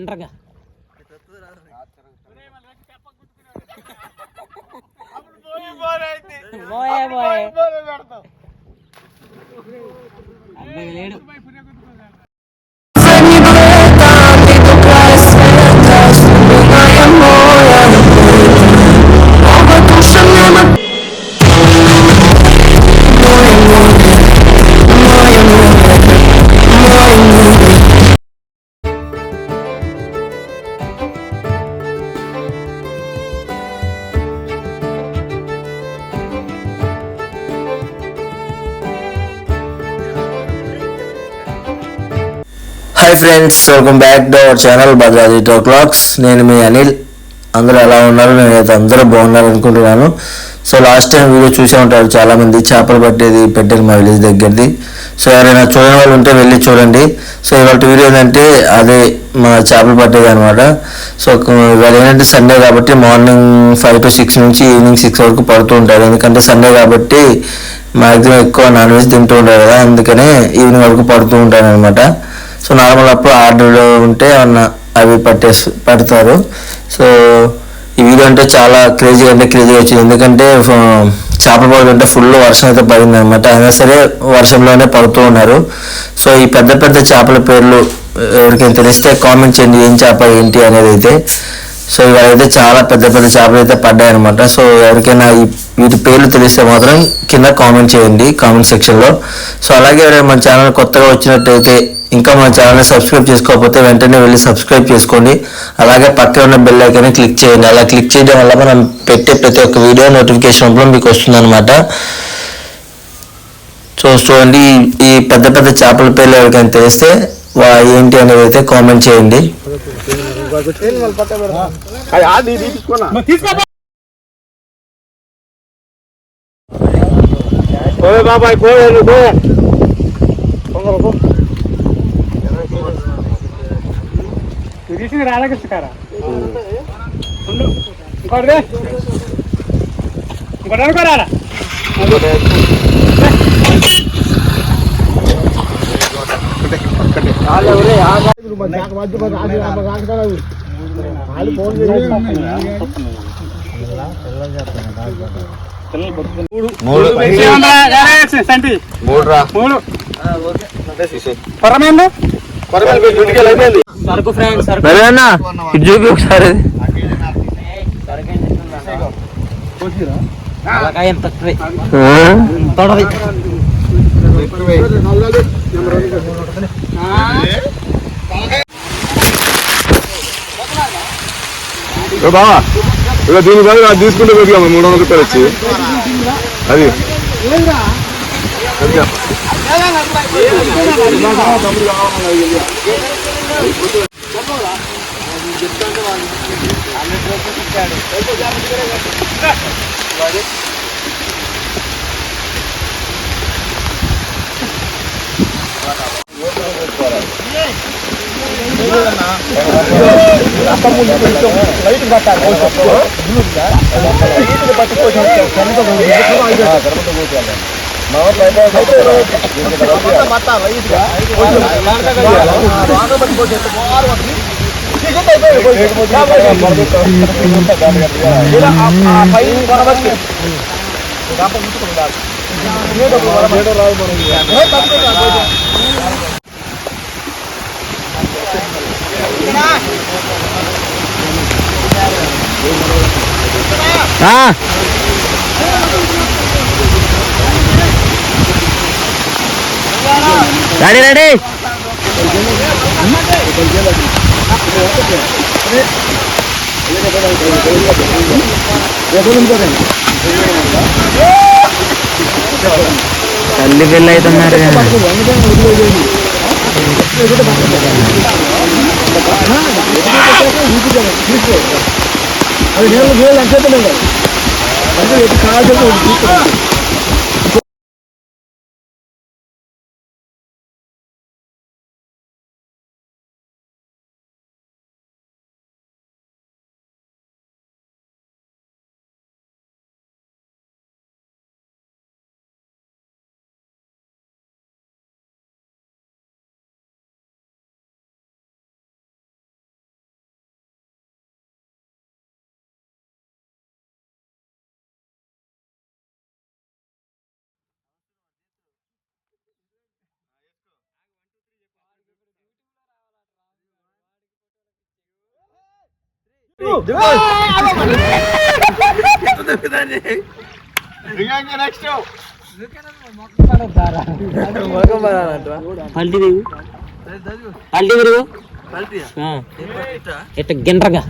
అంటారుగా లేడు. Hi friends, welcome back to our channel Bhadradri talks. నేను మీ అనిల్. అందరూ ఎలా ఉన్నారు? నేనైతే అందరూ బాగున్నారు అనుకుంటున్నాను. సో లాస్ట్ టైం వీడియో చూసే ఉంటారు చాలామంది, చేపలు పట్టేది పెట్టారు మా విలేజ్ దగ్గరది. సో ఎవరైనా చూడని వాళ్ళు ఉంటే వెళ్ళి చూడండి. సో ఇవాళ వీడియో ఏంటంటే అదే మా చేపలు పట్టేది అనమాట. సో ఇవాళ ఏంటంటే సండే కాబట్టి మార్నింగ్ 5 to 6 నుంచి ఈవినింగ్ 6 వరకు పడుతూ ఉంటారు. ఎందుకంటే సండే కాబట్టి మ్యాక్సిమం ఎక్కువ నాన్ వెజ్ తింటూ ఉంటారు కదా, అందుకనే ఈవినింగ్ వరకు పడుతూ ఉంటారు అనమాట. సో నార్మల్ అప్పుడు ఆర్డర్ ఉంటే అవి పడతారు. సో ఈ వీడియో అంటే చాలా క్రేజీగా వచ్చింది. ఎందుకంటే చేపల పడుతు అంటే ఫుల్ వర్షం అయితే పడింది అనమాట. అయినా సరే వర్షంలోనే పడుతూ ఉన్నారు. సో ఈ పెద్ద పెద్ద చేపల పేర్లు ఎవరికైనా తెలిస్తే కామెంట్ చేయండి, ఏం చేప ఏంటి అనేది అయితే. సో ఇవాళైతే చాలా పెద్ద పెద్ద చేపలు అయితే పడ్డాయి అనమాట. సో ఎవరికైనా వీటి పేర్లు తెలిస్తే మాత్రం కింద కామెంట్ చేయండి కామెంట్ సెక్షన్లో. సో అలాగే ఎవరైనా మన ఛానల్ కొత్తగా వచ్చినట్టయితే ఇంకా మన ఛానల్ని సబ్స్క్రైబ్ చేసుకోకపోతే వెంటనే వెళ్ళి సబ్స్క్రైబ్ చేసుకోండి. అలాగే పక్కన ఉన్న బెల్ ఐకాన్ని క్లిక్ చేయండి. అలా క్లిక్ చేయడం వల్ల మనం పెట్టే ప్రతి ఒక్క వీడియో నోటిఫికేషన్ మీకు వస్తుంది అనమాట. సో చూడండి, ఈ పెద్ద పెద్ద చేపల పేర్లు ఎవరికైనా తెలిస్తే ఏంటి అనేది అయితే కామెంట్ చేయండి. రాధాకృష్ణ కారా ఇంకోటి అనుకోరారా సరుకు ఫ్రెండ్స్ చూపి ఒకసారి. బావా ఇలా దీని బదులు అది తీసుకుంటే పెట్టాము 300 రూపాయలు వచ్చి. అది రెడీ రెడీ తల్లి పిల్ల అవుతున్నారు కదా. అది పల్టీ దిగు పల్టీ తిరుగు ఎట్ట గిండ్రగా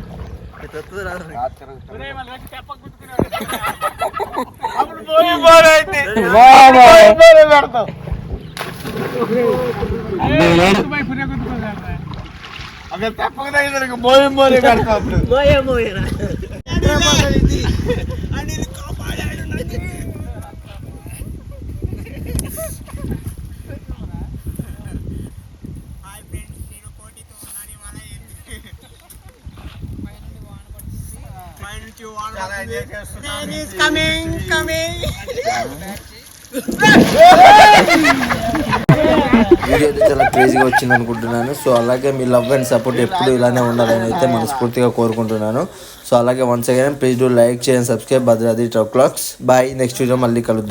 వీడియో అయితే చాలా క్రేజీగా వచ్చింది అనుకుంటున్నాను. సో అలాగే మీ లవ్ అండ్ సపోర్ట్ ఎప్పుడు ఇలానే ఉండాలని అయితే మనస్ఫూర్తిగా కోరుకుంటున్నాను. సో అలాగే once again please do like చేయండి, subscribe Bhadradri talk clocks. Bye, next video మళ్ళీ కలుద్దాం.